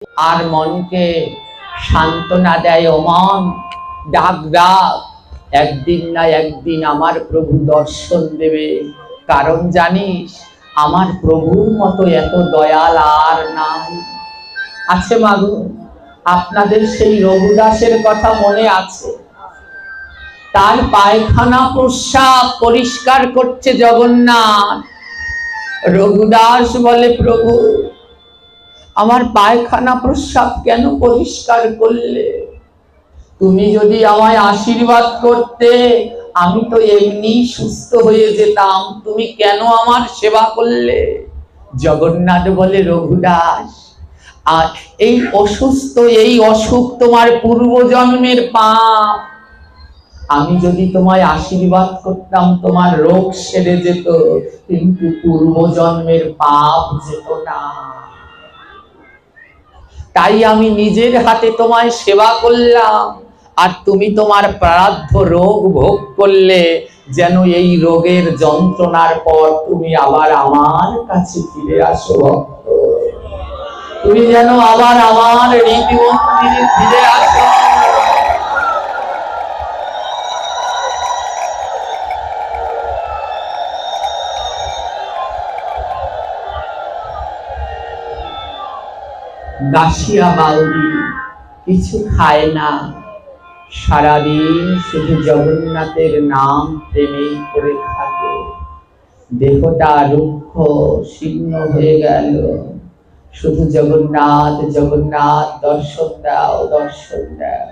আর মনকে সান্ত্বনা দেয়, ও মন ডাক ডাক, একদিন না একদিন আমার প্রভু দর্শন দেবে। কারণ জানিস, আমার প্রভুর মতো এত দয়াল আর নাই। আছে মাগো, আপনাদের সেই রঘুদাসের কথা মনে আছে? তার পায়খানা প্রস্রাব পরিষ্কার করছে জগন্নাথ। রঘুদাস বলে, প্রভু আমার পায়খানা প্রস্রাব কেন পরিষ্কার করলে? তুমি যদি আমায় আশীর্বাদ করতে, আমি তো এমনি সুস্থ হয়ে যেতাম, তুমি কেন আমার সেবা করলে? জগন্নাথ বলে, রঘুদাস, আর এই অসুস্থ, এই অসুখ তোমার পূর্বজন্মের পাপ। আমি যদি তোমায় আশীর্বাদ করতাম তোমার রোগ সেরে যেত, কিন্তু পূর্বজন্মের পাপ যেত না। তাই আমি নিজের হাতে তোমায় সেবা করলাম, আর তুমি তোমার প্রারব্ধ রোগ ভোগ করলে, যেন এই রোগের যন্ত্রণার পর তুমি আবার আমার কাছে ফিরে আসো ভক্ত। তুমি যেন আবার আমার রীতি মন্দিরে ফিরে আসো। দাসিয়া বাউরি কিছু খায় না, সারাদিন শুধু জগন্নাথের নাম প্রেমে করে থাকে। দেহটা রুক্ষ শীর্ণ হয়ে গেল, শুধু জগন্নাথ জগন্নাথ, দর্শন দাও দর্শন দাও।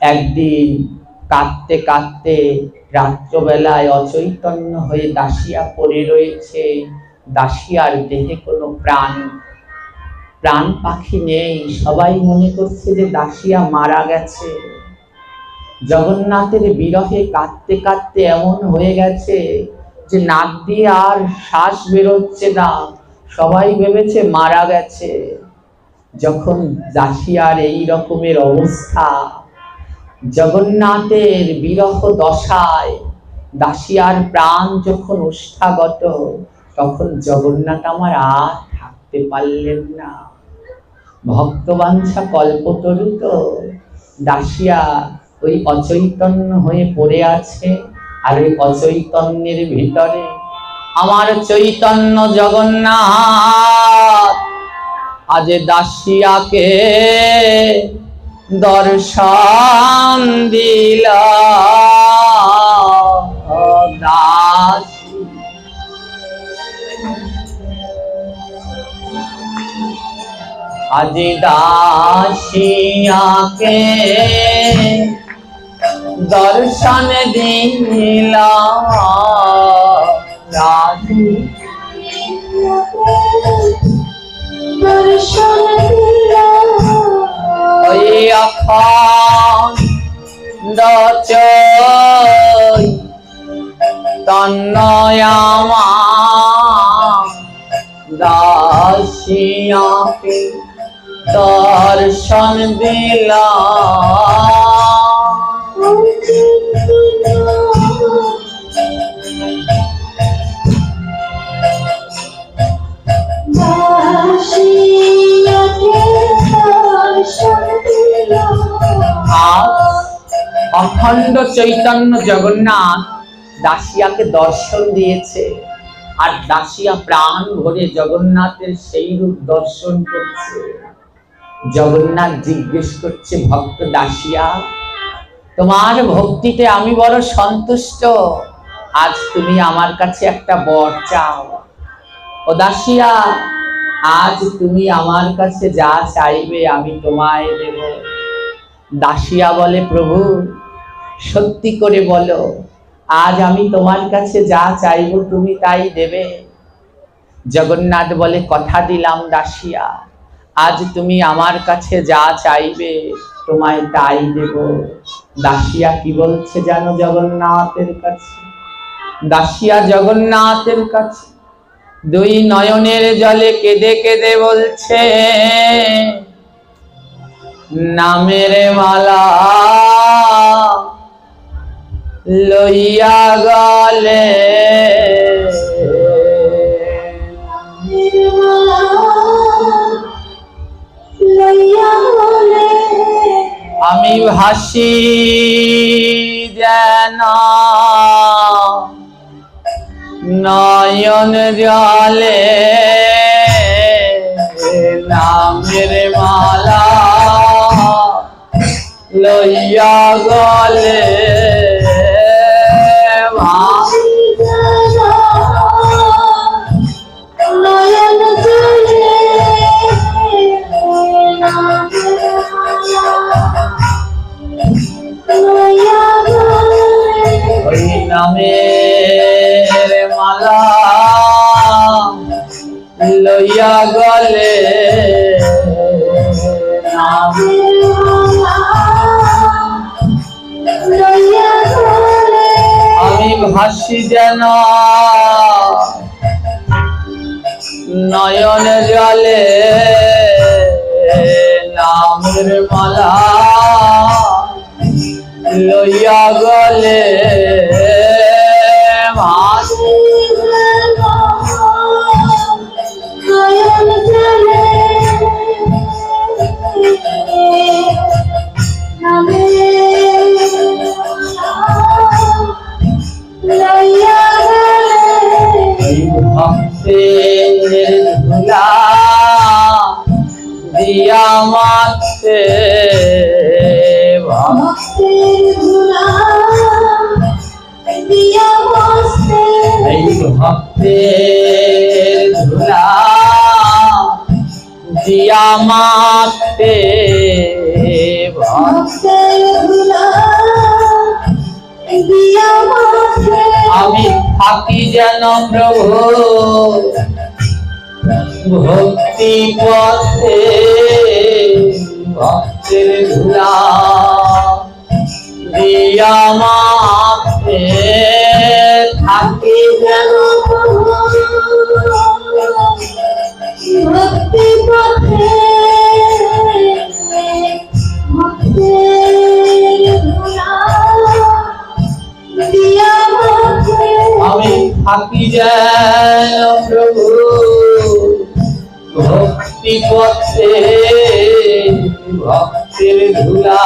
একদিন কাঁদতে কাঁদতে রাত্রবেলায় অচৈতন্য হয়ে দাসিয়া পড়ে রয়েছে। দাসিয়ার দেহে কোনো প্রাণ পাখি নেই। সবাই মনে করছে যে দাসিয়া মারা গেছে। জগন্নাথের বিরহে কাঁদতে কাঁদতে এমন হয়ে গেছে যে নাক দিয়ে আর শ্বাস বেরোচ্ছে না। সবাই ভেবেছে মারা গেছে। যখন দাসিয়ার এই রকমের অবস্থা, জগন্নাথের বিরহ দশায় দাসিয়ার প্রাণ যখন ওষ্ঠাগত, তখন জগন্নাথ আমার আর থাকতে পারলেন না। ভক্তবাঞ্ছা কল্পতরু তো, দাসিয়া ওই অচৈতন্য হয়ে পড়ে আছে। আর ওই অচৈতন্যের ভিতরে আমার চৈতন্য জগন্নাথ আজ দাসিয়াকে দর্শন দিলা। আজি দাসিয়াকে দর্শন দিলা, দর্শন দিলা। ওই অখণ্ড তন্ময়ামা দাসিয়াকে দর্শন দিলা। অখণ্ড চৈতন্য জগন্নাথ দাসিয়াকে দর্শন দিয়েছে। আর দাসিয়া প্রাণ ভরে জগন্নাথের সেই রূপ দর্শন করছে। জগন্নাথ জিজ্ঞেস করছে, ভক্ত দাসিয়া, তোমার ভক্তিতে আমি বড় সন্তুষ্ট, আজ তুমি আমার কাছে একটা বর চাও। ও দাসিয়া, আজ তুমি আমার কাছে যা চাইবে আমি তোমায় দেব। দাসিয়া বলে, প্রভু সত্যি করে বলো, আজ আমি তোমার কাছে যা চাইব তুমি তাই দেবে? জগন্নাথ বলে, কথা দিলাম দাসিয়া, আজ তুমি আমার কাছে যা চাইবে তোমায় তাই দেব। দাসিয়া কি বলছে জানো জগন্নাথের কাছে? দাসিয়া জগন্নাথের কাছে দুই নয়নের জলে কেঁদে কেঁদে বলছে, নামের মালা লইয়া গলে, আমি ভাসি যেন নয়ন জলে নামের মালা লইয়া গলে নয়ন জলে ওই নামের মালা লইয়া গলে আমি ভাসি যেন নয়ন জলে নামের মালা লইয়া গলে ভাসি নয়ন জলে ভক্তের ধুলা দিয়া মাতে এই ভক্তের ধুলা দিয়া মাতে আমি থাকি যেন প্রভু ভক্তি পথে ভক্তের ধুলা দিয়া মাতে থাকি যেন ভক্তি পথে আমি থাকি যেন প্রভু ভক্তি পথে ভক্তের ধুলা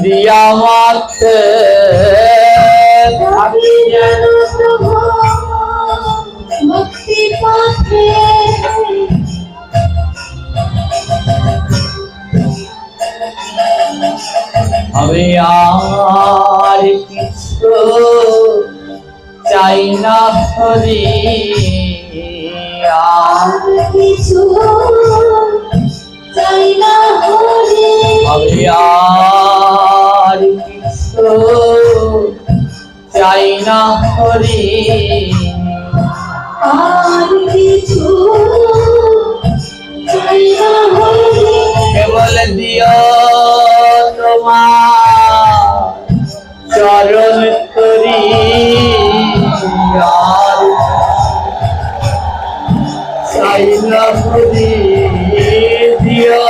দিয়া মাতে থাকি যেন ভক্তি পথে আমি আর কিছু চাই না হরি আর কিছু চাই না হরি আমি আর কিছু চাই না হরি আর কিছু চাই না হরি কেবল দিও তোমার চরণ তরি আর চাই না হরি দিও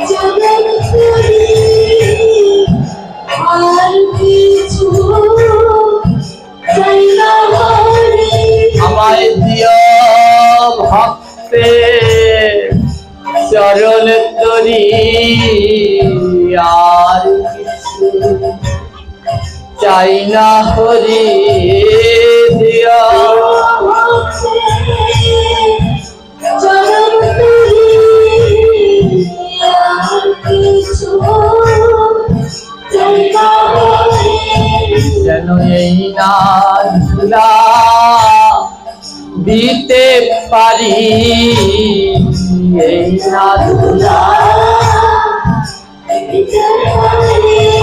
জগৎ করি আর কিছু চাই না হরি আমায় দিও ভক্তে চরণ তরি আর কিছু চাই না হরি দিও চরণ তরি আর কিছু চাই না হরি যেন এই না ধুলা দিতে পারি এই না ধুলা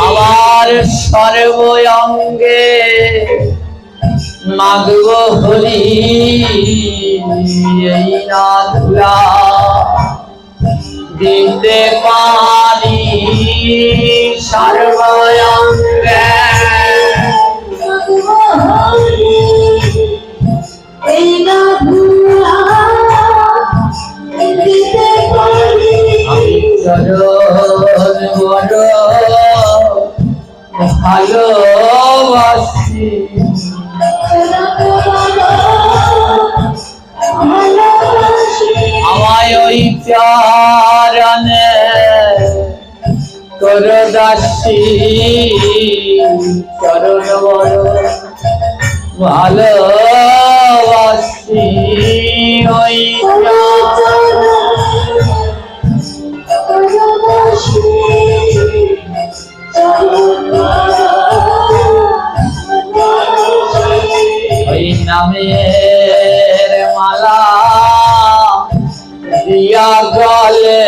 আমার সর্ব অঙ্গে মাগব হরি এই না ধুলা দিতে পারি সর্ব অঙ্গে আমি চরণ বড় ভালোবাসি আমায় ওই চরণে তোর দাসী চরণ বড় ভালোবাসি ওই ওই নামের মালা দিয়া গলে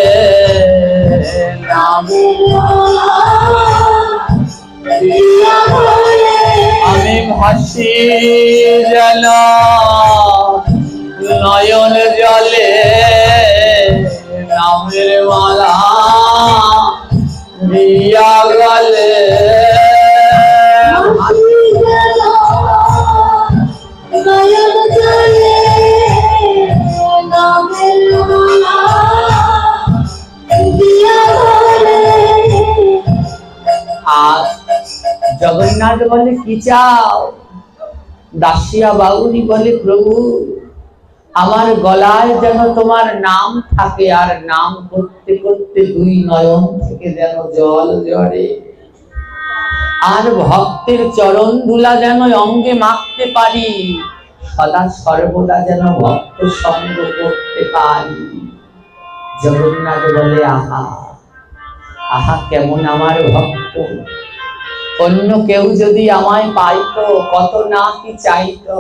আমি ভাসি যেন নয়ন জলে নামের মালা দিয়া গলে আর জগন্নাথ বলে কি চাও? দাসিয়া বাউরি বলে প্রভু আমার গলায় যেন তোমার নাম থাকে, আর নাম করতে করতে দুই নয়ন থেকে যেন জল ঝরে, আর ভক্তের চরণ ধুলা যেন অঙ্গে মাখতে পারি, সদা সর্বদা যেন ভক্ত সঙ্গ করতে পারি। জগন্নাথ বলে আহা আহা কেমন আমার ভক্ত, অন্য কেউ যদি আমায় পাইতো কত না কি চাইতো,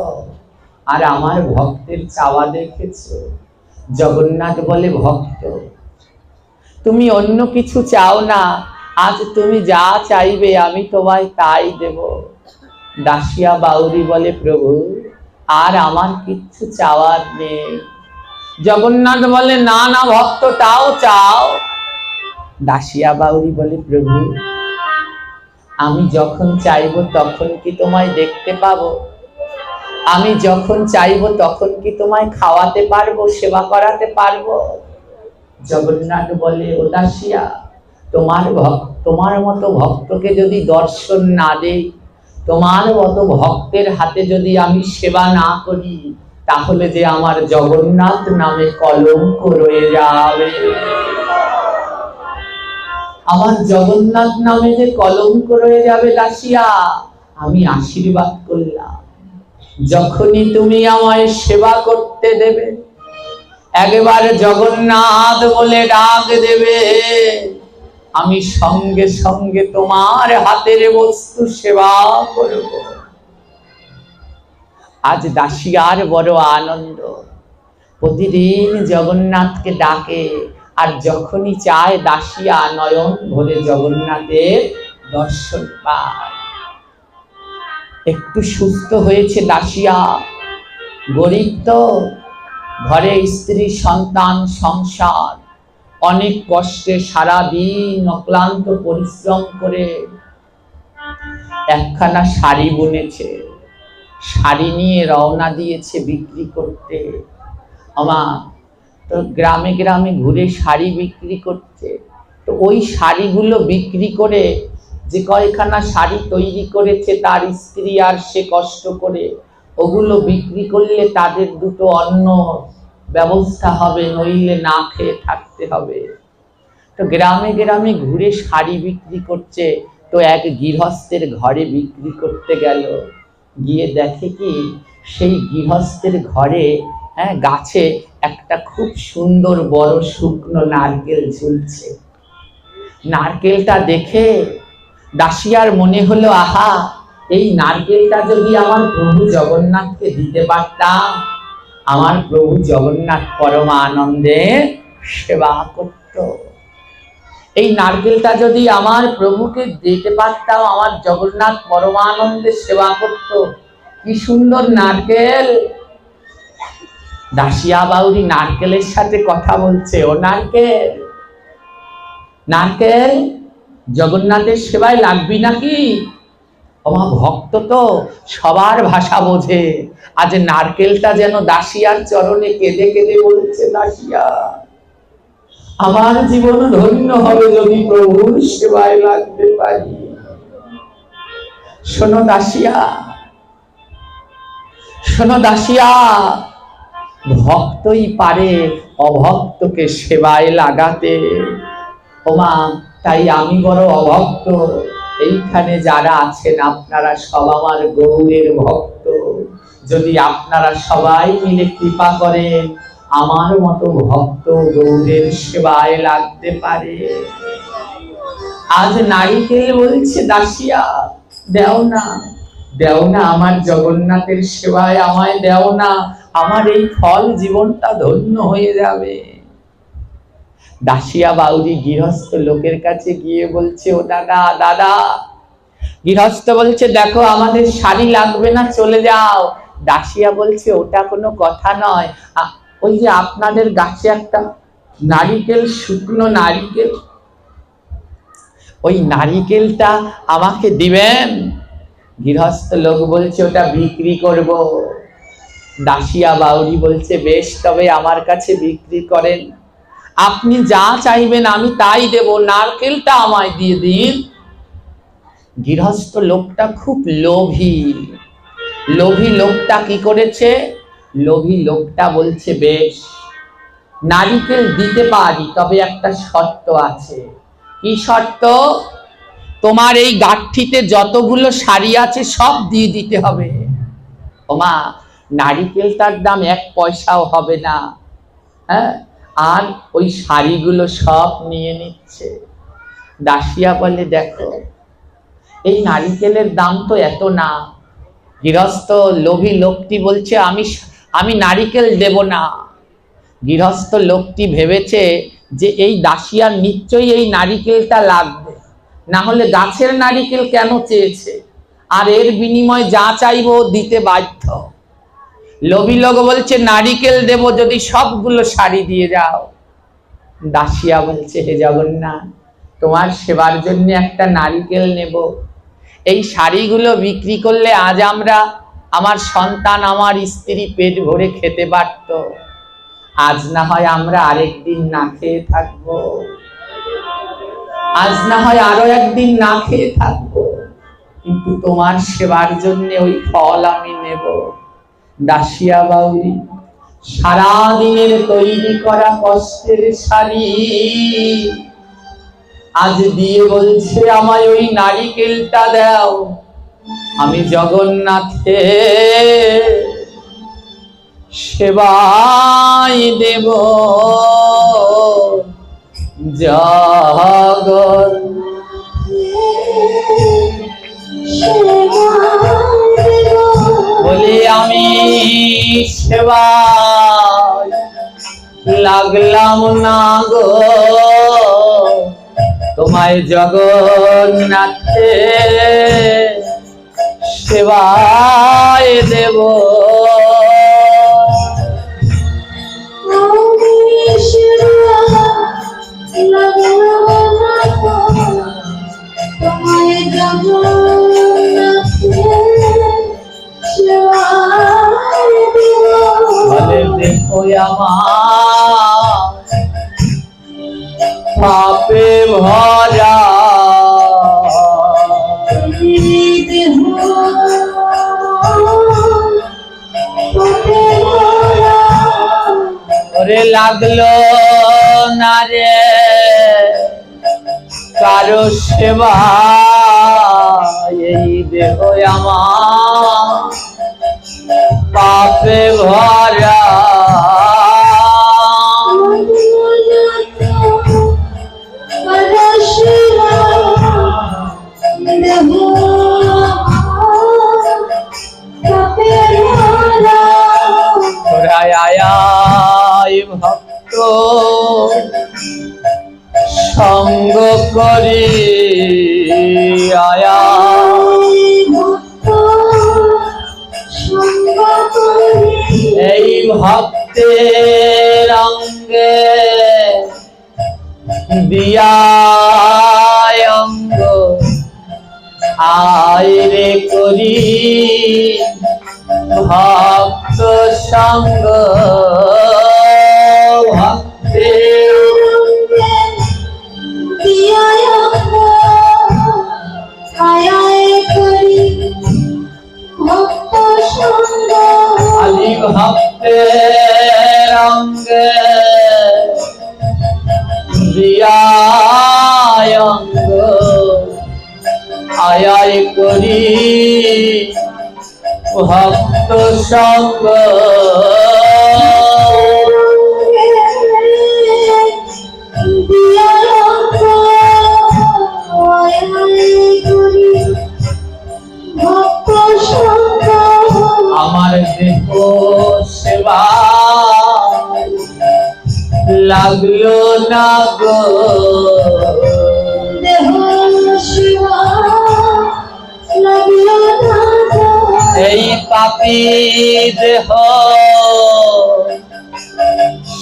আর আমার ভক্তের চাওয়া দেখেছো? জগন্নাথ বলে ভক্ত তুমি অন্য কিছু চাও না, আজ তুমি যা চাইবে আমি তোমায় তাই দেব। দাসিয়া বাউরি বলে প্রভু আর আমার কিচ্ছু চাওয়ার নেই। জগন্নাথ বলে না না ভক্ত তাও চাও। দাসিয়া বাউরি বলে প্রভু আমি যখন চাইবো তখন কি তোমায় দেখতে পাবো? আমি যখন চাইবো তখন কি তোমায় খাওয়াতে পারবো, সেবা করাতে পারবো? জগন্নাথ বলে ও দাসিয়া তোমার মতো ভক্তকে যদি দর্শন না দেই, তোমার মতো ভক্তের হাতে যদি আমি সেবা না করি, তাহলে যে আমার জগন্নাথ নামে কলঙ্ক রয়ে যাবে। আমার জগন্নাথ নামে যে কলঙ্ক রয়ে যাবে দাসিয়া, আমি আশীর্বাদ করলাম যখনই তুমি আমায় সেবা করতে দেবে, একবার জগন্নাথ বলে ডাক দেবে, আমি সঙ্গে সঙ্গে তোমার হাতের বস্তু সেবা করব। আজ দাসিয়ার বড় আনন্দ, প্রতিদিন জগন্নাথকে ডাকে, আর যখনই চায় দাসিয়া নয়ন ভরে জগন্নাথের দর্শন পায়। একটু সুস্থ হয়েছে দাসিয়া, গরিব তো, ঘরে স্ত্রী সন্তান সংসার, অনেক কষ্টে সারাদিন অক্লান্ত পরিশ্রম করে একখানা শাড়ি বুনেছে, শাড়ি নিয়ে রওনা দিয়েছে বিক্রি করতে। আমার তো গ্রামে গ্রামে ঘুরে শাড়ি বিক্রি করছে, তো ওই শাড়িগুলো বিক্রি করে যে কয়খানা শাড়ি তৈরি করেছে তার স্ত্রী আর সে কষ্ট করে, ওগুলো বিক্রি করলে তাদের দুটো অন্ন ব্যবস্থা হবে, নইলে না খেয়ে থাকতে হবে। তো গ্রামে গ্রামে ঘুরে শাড়ি বিক্রি করছে, তো এক গৃহস্থের ঘরে বিক্রি করতে গেল, গিয়ে দেখে কি সেই গৃহস্থের ঘরে গাছে একটা খুব সুন্দর বড় শুকনো নারকেল ঝুলছে। নারকেলটা দেখে দাসিয়ার মনে হলো আহা এই নারকেলটা যদি আমার প্রভু জগন্নাথকে দিতে পারতাম, আমার প্রভু জগন্নাথ পরম আনন্দে সেবা করত। এই নারকেলটা যদি আমার প্রভুকে দিতে পারতাম, আমার জগন্নাথ পরমানন্দে সেবা করত। কি সুন্দর নারকেল। দাসিয়া বাউরি নারকেলের সাথে কথা বলছে, ও নারকেল, নারকেল জগন্নাথের সেবায় লাগবি নাকি? আমার ভক্ত তো সবার ভাষা বোঝে। আজ নারকেলটা যেন দাসিয়ার চরণে কেঁদে কেঁদে বলছে, দাসিয়া আমার জীবন ধন্য হবে যদি প্রভুর সেবায় লাগতে পারি। শোনো দাসিয়া, শোনো দাসিয়া, ভক্তই পারে অভক্তকে সেবায় লাগাতে। ওমা, তাই আমি বড় অভক্ত, এইখানে যারা আছেন আপনারা সব আমার গৌরের ভক্ত। যদি আপনারা সবাই মিলে কৃপা করেন, আমার মতো ভক্ত গৌরের সেবায় লাগতে পারে। আজ নারিকেল বলছে দাসিয়া, দেও না, দেও না আমার জগন্নাথের সেবায়, আমায় দেও না, আমার এই ফল জীবনটা ধন্য হয়ে যাবে। দাসিয়া বাউরি গৃহস্থ লোকের কাছে গিয়ে বলছে, ও দাদা, দাদা। গৃহস্থ বলছে, দেখো আমাদের শাড়ি লাগবে না, চলে যাও। দাসিয়া বলছে, ওটা কোনো কথা নয়, ওই যে আপনাদের গাছে একটা নারিকেল, শুকনো নারিকেল, ওই নারিকেলটা আমাকে দিবেন। গৃহস্থ লোক বলছে, ওটা বিক্রি করব। দাসিয়া বাউরি বলছে, বেশ, তবে আমার কাছে বিক্রি করেন, আপনি যা চাইবেন আমি তাই দেব, নারকেলটা আমায় দিয়ে দিন। গৃহস্থ লোকটা খুব লোভী। লোভী লোকটা কি করেছে? লোভী লোকটা বলছে, বেশ, নারিকেল দিতে পারি, তবে একটা শর্ত আছে। কি শর্ত? তোমার এই গাঁঠিতে যতগুলো শাড়ি আছে সব দিয়ে দিতে হবে। ওমা, নারিকেলটার দাম 1 পয়সাও হবে না। হ্যাঁ, আর ওই শাড়িগুলো সব নিয়ে নিচ্ছে। দাসিয়া বলে, দেখো এই নারিকেলের দাম তো এত না। গৃহস্থ লোভী লোকটি বলছে, আমি নারিকেল দেব না। গৃহস্থ লোকটি ভেবেছে যে এই দাসিয়ার নিশ্চয়ই এই নারিকেলটা লাগবে, না হলে গাছের নারিকেল কেন চেয়েছে, আর এর বিনিময়ে যা চাইবো দিতে বাধ্য। লোভী লোক বলছে, নারিকেল দেব যদি সবগুলো শাড়ি দিয়ে যাও। দাসিয়া বলছে, হে জগন্নাথ, তোমার সেবার জন্য একটা নারিকেল নেব, এই শাড়িগুলো বিক্রি করলে আজ আমার সন্তান, আমার স্ত্রী পেট ভরে খেতে পারত, আজ না হয় আমরা আরেকদিন না খেয়ে থাকবো, আজ না হয় আরো একদিন না খেয়ে থাকবো, কিন্তু তোমার সেবার জন্য ওই ফল আমি নেব। দাসিয়া বাউরি সারাদিনের তৈরি করা কষ্টের শাড়ি আজ দিয়ে বলছে, আমায় ওই নারিকেলটা দাও, আমি জগন্নাথে সেবাই দেব। বলে আমি সেবায় লাগলাম না গো, তোমায় জগন্নাথে সেবায় দেব। বলে, দেখো আমার পাপে ভরা ওরে লাগলো না রে কারো সেবা, এই দেহ আমার পাপে ভরা। ভক্ত সঙ্গ করি আয়া, এই ভক্তের অঙ্গে দিয়া অঙ্গ আয় রে করি ভক্ত সঙ্গ। ভক্তের আলি ভক্তের অঙ্গে দিয়ায় অঙ্গ আয় আয় করি ভক্ত সঙ্গ আমার দেহ সেবা লাগলো না গো এই পাপী দেহ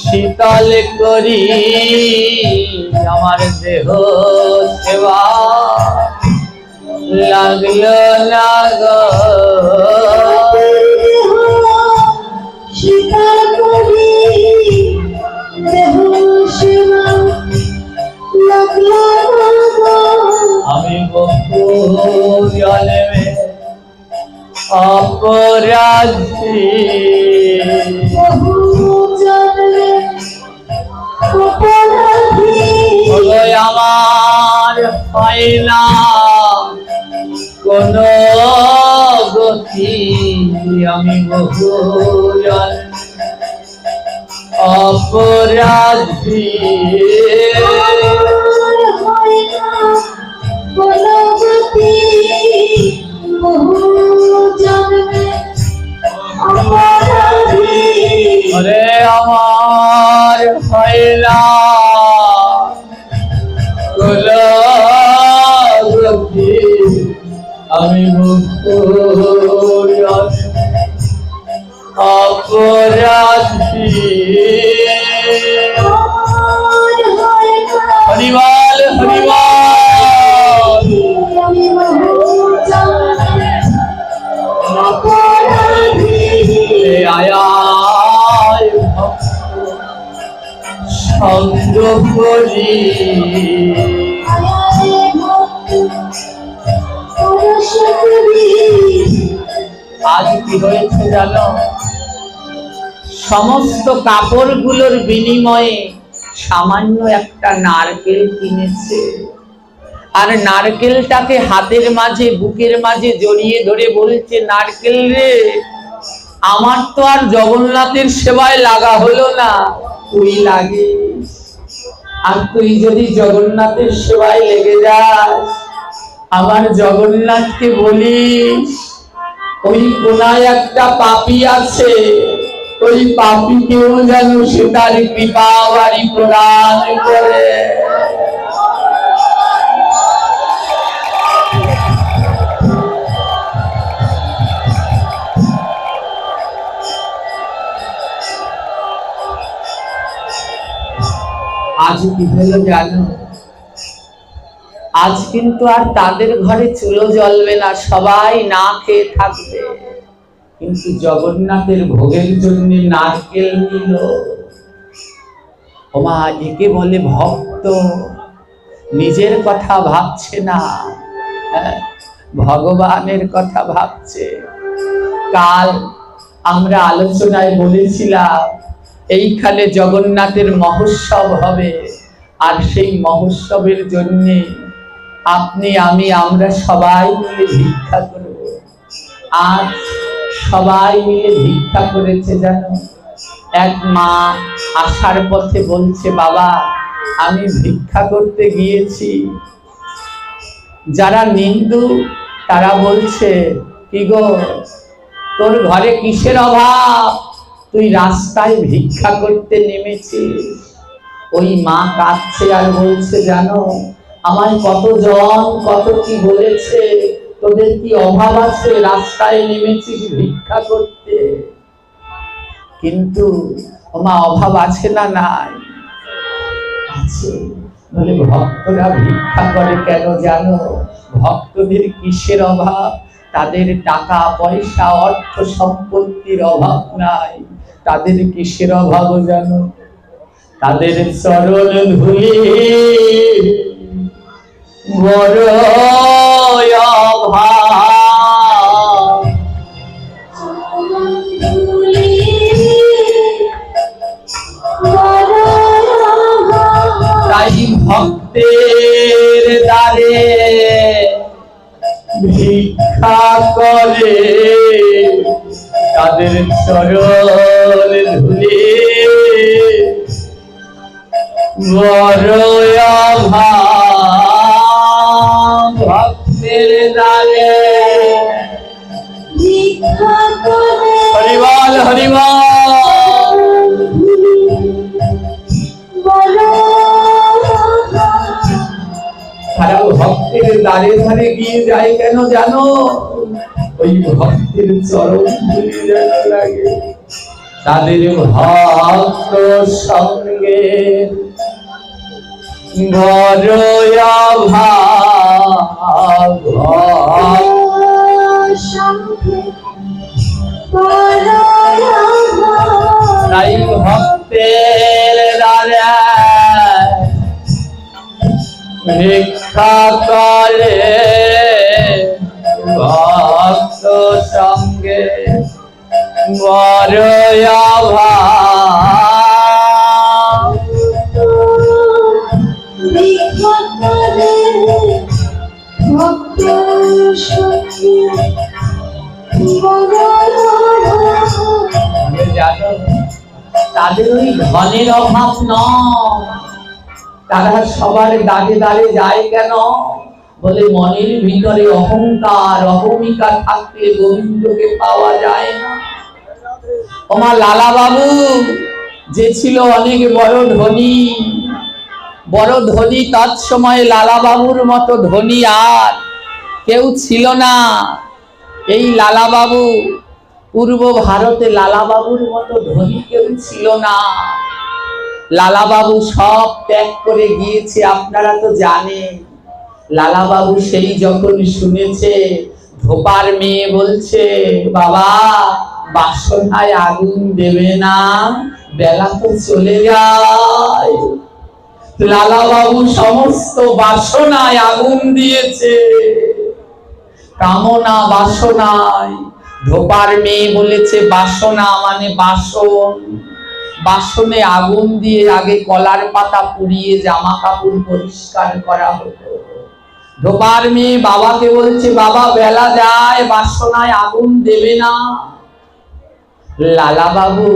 শীতল করি আমার দেহ সেবা লাগলো না গো আমি বহু জন্মে অপরাধী আমার হয় না কোন গতি আমি বহু অপরাধী ওরে আমার হয় না কোন গতি আমি মুক্ত অপরাধী হরিবল হরিবল আয় সঙ্গ করি আজ কি হয়েছে জানো সমস্ত কাপড়গুলোর বিনিময়ে সামান্য একটা নারকেল কিনেছে আর নারকেলটাকে হাতের মাঝে বুকের মাঝে জড়িয়ে ধরে বলছে নারকেল রে আমার তো আর জগন্নাথের সেবায় লাগা হলো না তুই লাগিস আর তুই যদি জগন্নাথের সেবায় লেগে যাস আমার জগন্নাথকে বলিস ওই কোনায় একটা পাপী আছে ওই পাপীকেও যেন সে তার কৃপা বাড়ি প্রদান করে আজ কি হলো জানো আজ কিন্তু আর তাদের ঘরে চুলো জ্বলবে না সবাই না খেয়ে থাকবে কিন্তু জগন্নাথের ভোগের জন্য নারকেল নিল ওমা একে বলে ভক্ত নিজের কথা ভাবছে না ভগবানের কথা ভাবছে কাল আমরা আলোচনায় বলেছিলাম এইখানে জগন্নাথের মহোৎসব হবে আর সেই মহোৎসবের জন্য আপনি আমি আমরা সবাই মিলে ভিক্ষা করব আর সবাই মিলে ভিক্ষা করেছে জানো এক মা আসার পথে বলছে বাবা আমি ভিক্ষা করতে গিয়েছি যারা নিন্দু তারা বলছে কি গো তোর ঘরে কিসের অভাব তুই রাস্তায় ভিক্ষা করতে নেমেছিস ওই মা কাঁদছে আর বলছে জানো আমায় কতজন কত কি বলেছে তোদের কি অভাব আছে রাস্তায় নেমেছিস ভিক্ষা করতে কিন্তু মা অভাব আছে না নাই আছে বলে ভক্তরা ভিক্ষা করে কেন জানো ভক্তদের কিসের অভাব তাদের টাকা পয়সা অর্থ সম্পত্তির অভাব নাই তাদের কিসের অভাব জানো তাদের চরণ ধুলি বড় অভাব ভক্তের দ্বারে ভিক্ষা করে তাদের চরণ ধুলি বড় অভাব ভক্তের দ্বারে ভিক্ষা করে হরিবল হরিবল বলো তারা ভক্তের দ্বারে ধারে গিয়ে যায় কেন জানো? ওই ভক্তের চরণ ধুলি যেন লাগে। তাদের ভক্ত সঙ্গে বড় অভাব সঙ্গে বলো তাই ভক্তের দ্বারে ভিক্ষা করে ভক্ত সঙ্গে বড় অভাব ভিক্ষা করে ভক্ত সঙ্গে বলো জানো তাদের ওই ধনের অভাব নয়। তারা সবার দাঁড়ে দাঁড়ে যায় কেন? বলে মনের ভিতরে অহংকার অহমিকা থাকলে গোবিন্দকে পাওয়া যায় না। ওমা লালা বাবু যে ছিল অনেক বড় ধনী তৎসময়ে লালা বাবুর মতো ধনী আর কেউ ছিল না। এই লালা বাবু পূর্ব ভারতে লালা বাবুর মতো ধনী কেউ ছিল না। লালা বাবু সব ত্যাগ করে গিয়েছে, আপনারা তো জানেন। লালা বাবু সেই যখন শুনেছে ধোপার মেয়ে বলছে বাবা বাসনায় আগুন দেবে না, বেলা তো চলে যায়। লালা বাবু সমস্ত বাসনায় আগুন দিয়েছে, কামনা বাসনায়। ধোপার মেয়ে বলেছে বাসনা মানে বাসন, বাসনে আগুন দিয়ে আগে কলার পাতা পুড়িয়ে জামা কাপড় পরিষ্কার করা হতো। ধোপার মেয়ে বাবাকে বলছে বাবা বেলা যায়, বাসনায় আগুন দেবে না। লালা বাবু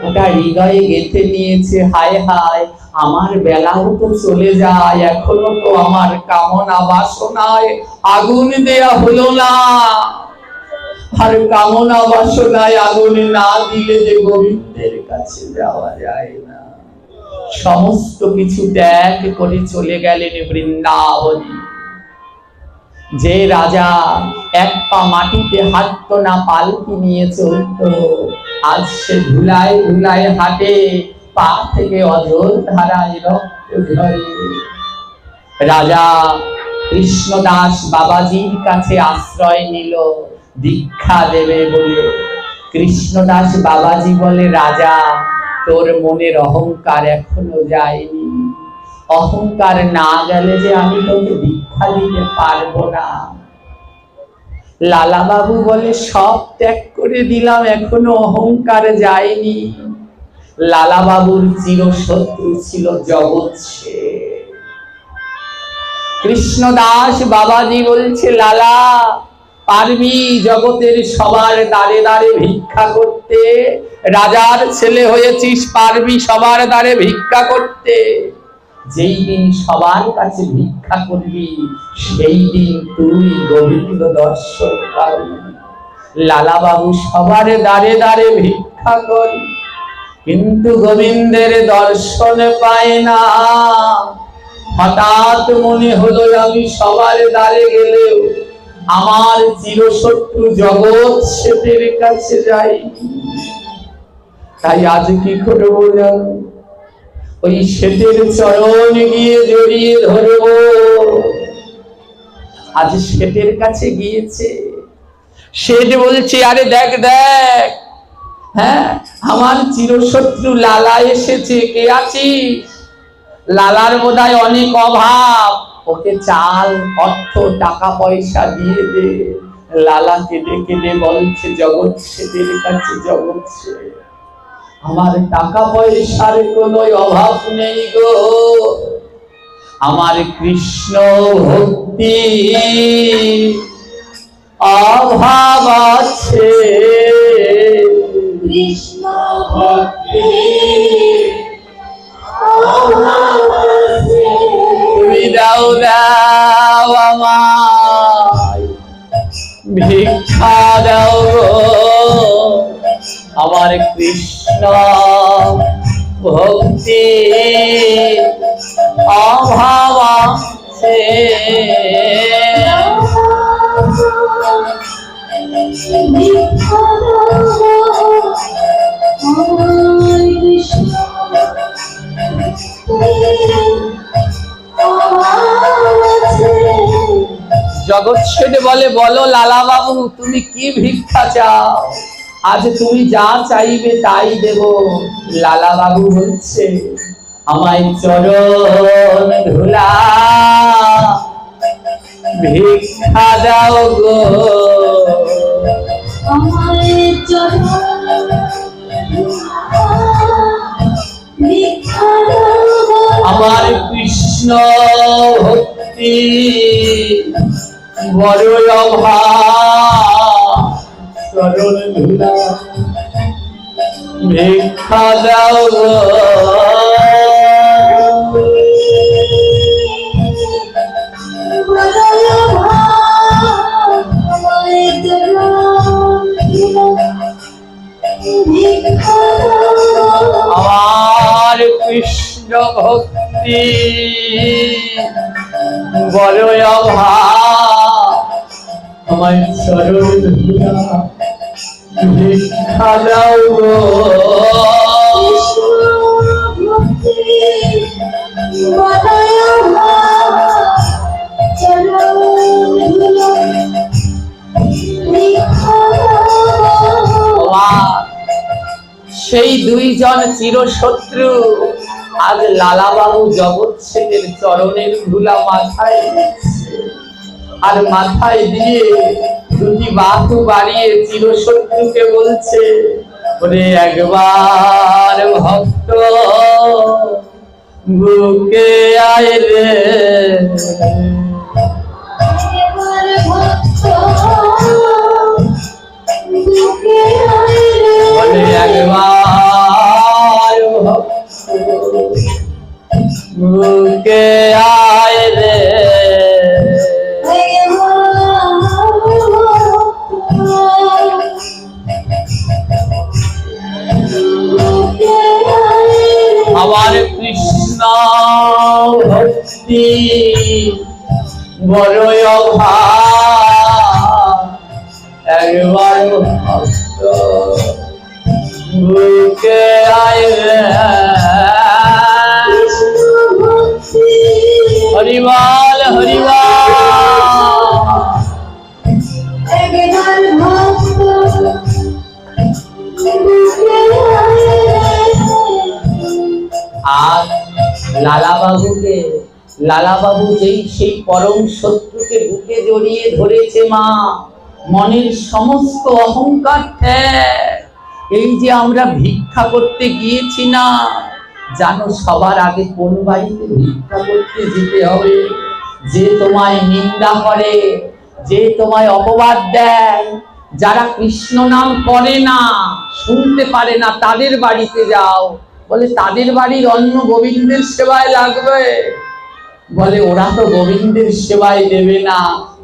ওটা হৃদয়ে গেঁথে নিয়েছে, হায় হায় আমার বেলাও তো চলে যায়, এখনো তো আমার কামনা বাসনায় আগুন দেয়া হলো না। আর কামনা বাসনায় আগুন না দিলে যে গোবিন্দের কাছে যাওয়া যায় না। সমস্ত কিছু ত্যাগ করে চলে গেলেন বৃন্দাবনে। যে রাজা এক পা মাটিতে হাঁটতো না, পালকি নিয়ে চলতো, আজ সে ধুলায় ধুলায় হাঁটে, পা থেকে অঝোর ধারায় রক্ত ঝরে। রাজা কৃষ্ণদাস বাবাজির কাছে আশ্রয় নিল দীক্ষা দেবে বলে। কৃষ্ণদাস বাবাজি বলে রাজা তোর মনের অহংকার এখনো যায়নি, অহংকার না গেলে যে আমি তোকে দীক্ষা দিতে পারবো না। লালা বাবু বলে সব ত্যাগ করে দিলাম, এখনো অহংকার যায়নি। লালা বাবুর চিরশত্রু ছিল জগৎ সেন। কৃষ্ণদাস বাবাজি বলছে লালা পারবি জগতের সবার দ্বারে দ্বারে ভিক্ষা করতে? রাজার ছেলে হয়েছিস, পারবি সবার দ্বারে ভিক্ষা করতে? যেই দিন সবার কাছে ভিক্ষা করবি সেই দিন তুই গোবিন্দ দর্শন পাবি। লালা বাবু সবার দ্বারে দ্বারে ভিক্ষা করে কিন্তু গোবিন্দের দর্শন পায় না। হঠাৎ মনে হলো আমি সবার দ্বারে গেলেও আমার চিরশত্রু জগৎ সেনের কাছে যাই, তাই আজ কি করবো জানো? ওই সেটের চরণ গিয়ে জড়িয়ে ধরবো। আজ সেটের কাছে গিয়েছে, সেট বলছে আরে দেখ দেখ, হ্যাঁ আমার চিরশত্রু লালা এসেছে, কে আছিস? লালার বোধহয় অনেক অভাব, ওকে চাল অর্থ টাকা পয়সা দিয়ে দে। লালা কেঁদে কেঁদে বলছে জগৎ সেটের কাছে, জগৎ সেট আমার টাকা পয়সার কোনো অভাব নেই গো, আমার কৃষ্ণ ভক্তি অভাব আছে, কৃষ্ণ ভক্তি অভাব আছে। তুমি দাও দাও আমায় ভিক্ষা দাও গো, আমার কৃষ্ণ ভক্তি অভাব আছে। ভিক্ষা দাও আমার কৃষ্ণ অভাব আছে। জগৎ সেটে বলে, বলো লালা বাবু তুমি কি ভিক্ষা চাও? আজ তুমি যা চাইবে তাই দেব। লালা বাবু বলছে, আমায় চরণ ধুলা ভিক্ষা দাও গো, আমায় চরণ ভিক্ষা দাও। আমার কৃষ্ণ ভক্তি বড় অভাব, চরণ ধুলা ভিক্ষা দাও গো। আমার কৃষ্ণ ভক্তি বড় অভাব, আমার চরণ ধুলা ভিক্ষা দাও গো। সেই দুইজন চিরশত্রু আজ লালাবাবু জগৎ সেনের চরণের ধুলা মাথায় দিচ্ছে। আর মাথায় দিয়ে দুটি বাহু বাড়িয়ে চিরশত্রুকে বলছে, ওরে একবার ভক্ত বুকে আয় রে, বলে একবার ভক্ত বুকে আয় রে। আমার কৃষ্ণ ভক্তি বড় অভাব, একবার ভক্ত বুকে আয় রে। হরিবল হরিবল। আর লালাবাবু যেই সেই পরম শত্রুকে বুকে জড়িয়ে ধরেছে মা, মনের সমস্ত অহংকার ত্যাগ। এই যে আমরা ভিক্ষা করতে গিয়েছি না, জানো সবার আগে কোন বাড়িতে ভিক্ষা করতে যেতে হবে? যে তোমায় নিন্দা করে, যে তোমায় অপবাদ দেয়, যারা কৃষ্ণ নাম করে না, শুনতে পারে না, তাদের বাড়িতে যাও। বলে তাদের বাড়ির অন্ন গোবিন্দের সেবায় লাগবে। বলে ওরা তো গোবিন্দের সেবায় দেবে না,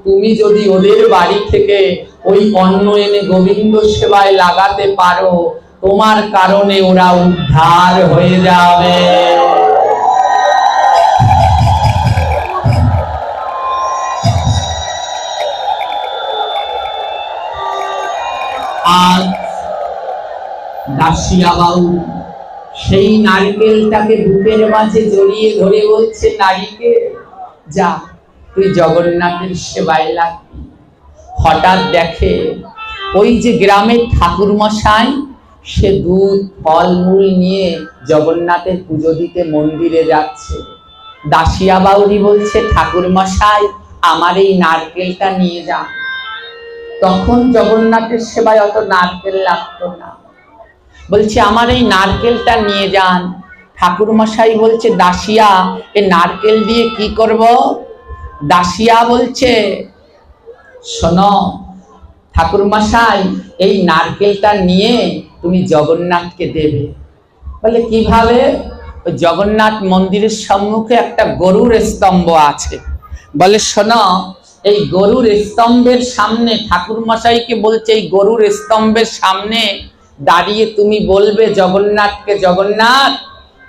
তুমি যদি ওদের বাড়ি থেকে ওই অন্ন এনে গোবিন্দ সেবায় লাগাতে পারো, তোমার কারণে ওরা উদ্ধার হয়ে যাবে। আজ দাসিয়া বাবু সেই নারকেলটাকে বুকের মাঝে জড়িয়ে ধরে বলছে, নারীকে যা তুই জগন্নাথের সেবায় লাগবি। হঠাৎ দেখে ওই যে গ্রামের ঠাকুর মশাই, সে দুধ ফলমূল নিয়ে জগন্নাথের পুজো দিতে মন্দিরে যাচ্ছে। দাসিয়া বাউরি বলছে, ঠাকুর মশাই আমার এই নারকেলটা নিয়ে যা। তখন জগন্নাথের সেবায় অত নারকেল লাগতো না। বলছে আমার এই নারকেলটা নিয়ে যান। ঠাকুর মশাই বলছে, দাসিয়া এ নারকেল দিয়ে কি করব? দাসিয়া বলছে, শোনো ঠাকুর মশাই, এই নারকেলটা নিয়ে তুমি জগন্নাথকে দেবে। বলে কিভাবে? ওই জগন্নাথ মন্দিরের সম্মুখে একটা গরুর স্তম্ভ আছে। বলে শোনো, এই গরুর স্তম্ভের সামনে ঠাকুর মশাইকে বলছে, এই গরুর স্তম্ভের সামনে দাঁড়িয়ে তুমি বলবে জগন্নাথকে, জগন্নাথ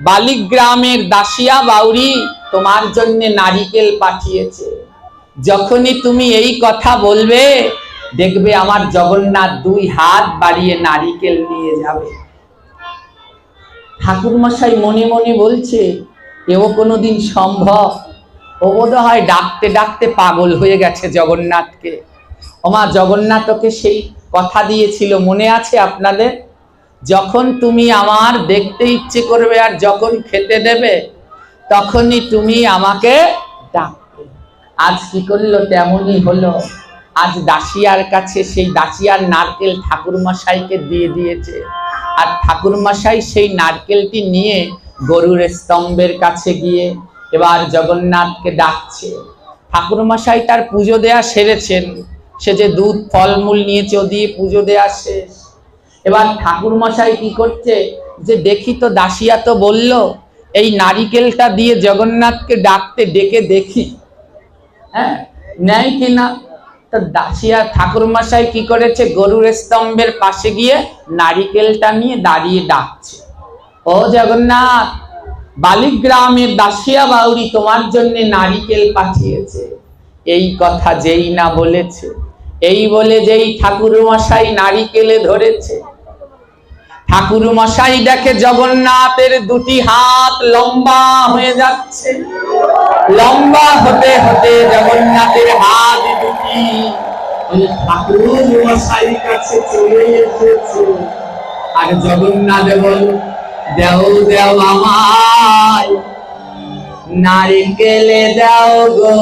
বালিগ্রামের দাসিয়া বাউরি তোমার জন্য নারিকেল পাঠিয়েছে। যখনই তুমি এই কথা বলবে, দেখবে আমার জগন্নাথ দুই হাত বাড়িয়ে নারিকেল নিয়ে যাবে। ঠাকুর মশাই মনে মনে বলছে, এও কোনোদিন সম্ভব? ও বোধ হয় ডাকতে ডাকতে পাগল হয়ে গেছে জগন্নাথকে। ওমা, জগন্নাথ ওকে সেই কথা দিয়েছিল, মনে আছে আপনাদের? যখন তুমি আমার দেখতে ইচ্ছে করবে আর যখন খেতে দেবে, তখনই তুমি আমাকে ডাকবে। আজ কি করলো? তেমনই হলো। আজ দাসিয়ার কাছে সেই দাসিয়ার নারকেল ঠাকুর মশাইকে দিয়ে দিয়েছে। আর ঠাকুর মশাই সেই নারকেলটি নিয়ে গরুর স্তম্ভের কাছে গিয়ে এবার জগন্নাথকে ডাকছে। ঠাকুর মশাই তার পুজো দেয়া সেরেছেন, সে যে দুধ ফলমূল নিয়েছে ও দিয়ে পুজো দেয়া শেষ। এবার ঠাকুর মশাই কি করছে, যে দেখি তো দাসিয়া তো বলল এই নারিকেলটা দিয়ে জগন্নাথকে ডাকতে, ডেকে দেখি হ্যাঁ নেয় কিনা। তো দাসিয়া ঠাকুর মশাই কি করেছে, গরুর স্তম্ভের পাশে গিয়ে নারিকেলটা নিয়ে দাঁড়িয়ে ডাকছে, ও জগন্নাথ বালিগ্রামের দাসিয়া বাউরি তোমার জন্য নারিকেল পাঠিয়েছে। এই কথা যেই না বলেছে, এই বলে যেই ঠাকুর মশাই নারিকেলে ধরেছে, ঠাকুর মশাই দেখে জগন্নাথের দুটি হাত লম্বা হয়ে যাচ্ছে। লম্বা হতে হতে জগন্নাথের হাত দুটি ঠাকুর মশাই কাছে চলে এসেছে। আর জগন্নাথ বল, দেও দেও আমায় নারিকেলে দাও গো,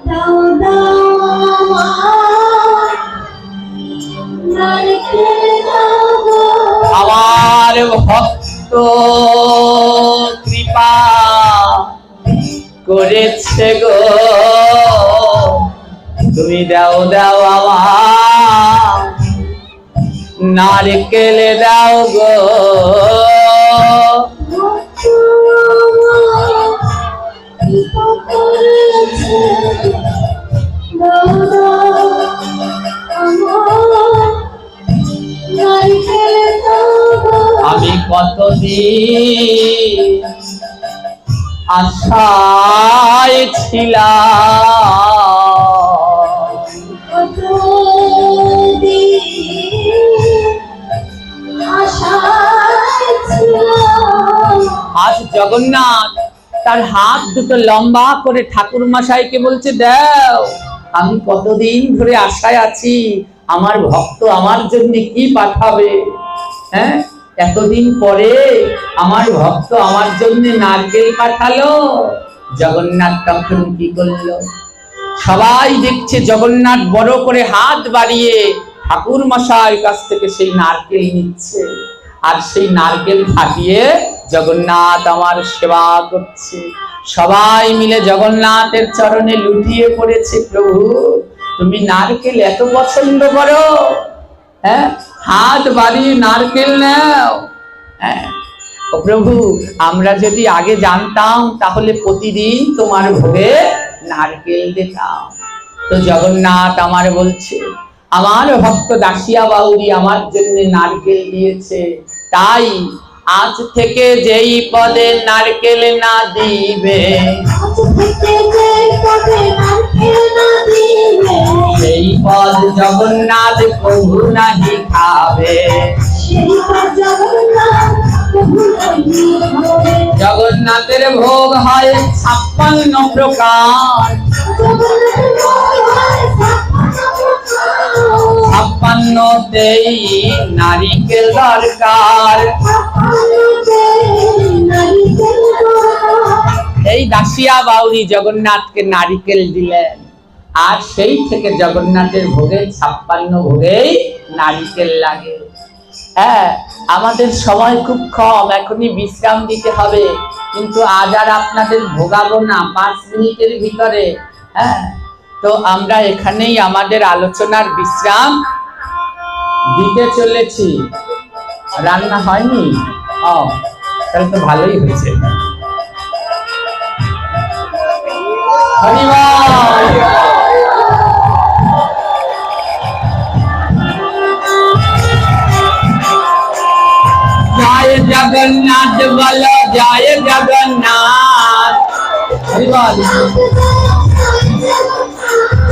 দাও দাও আমায় নারকেল দাও গো। আমার ভক্ত কৃপা করেছে গো, তুমি দাও দাও আমায় নারকেলে দাও গো। আমি কতদিন আশায় ছিলাম, আজ জগন্নাথ তার হাত দুটো লম্বা করে ঠাকুর মশাইকে বলছে, দাও, আমি কতদিন ধরে আশায় আছি, আমার ভক্ত আমার জন্য কি পাঠাবে। হ্যাঁ, এতদিন পরে আমার ভক্ত আমার জন্য নারকেল পাঠালো। জগন্নাথ তখন কি করলো, সবাই দেখছে জগন্নাথ বড় করে হাত বাড়িয়ে ঠাকুর মশাইয়ের কাছ থেকে সেই নারকেল নিচ্ছে। আর সেই নারকেল ফাটিয়ে জগন্নাথ আমার সেবা করছে। সবাই মিলে জগন্নাথের চরণে লুটিয়ে পড়েছে, প্রভু তুমি নারকেল এত পছন্দ করো, হ্যাঁ হাত বাড়িয়ে নারকেল নাও। হ্যাঁ ও প্রভু, আমরা যদি আগে জানতাম তাহলে প্রতিদিন তোমার ভোগে নারকেল দিতাম। তো জগন্নাথ আমার বলছে, আমার ভক্ত দাসিয়া বাউরি আমার জন্য নারকেল দিয়েছে, তাই আজ থেকে যেই পদে নারকেল না দিবে, সেই পদ জগন্নাথ প্রভু নাহি খাবে। জগন্নাথের ভোগ হয় 56 প্রকার, 56তেই নারিকেল দরকার। এই দাসিয়া বাউরি জগন্নাথকে নারিকেল দিলেন, আর সেই থেকে জগন্নাথের ভোগে 56 ভোগেই নারিকেল লাগে। হ্যাঁ, আমাদের সময় খুব কম, এখনই বিশ্রাম দিতে হবে, কিন্তু আজ আর আপনাদের ভোগাবো না 5 মিনিটের ভিতরে। হ্যাঁ, তো আমরা এখানেই আমাদের আলোচনার বিশ্রাম দিতে চলেছি। রান্না হয়নি? ও, তাহলে তো ভালোই হয়েছে। হরি বল। জয় জগন্নাথ বলো, জয় জগন্নাথ। হরি বল।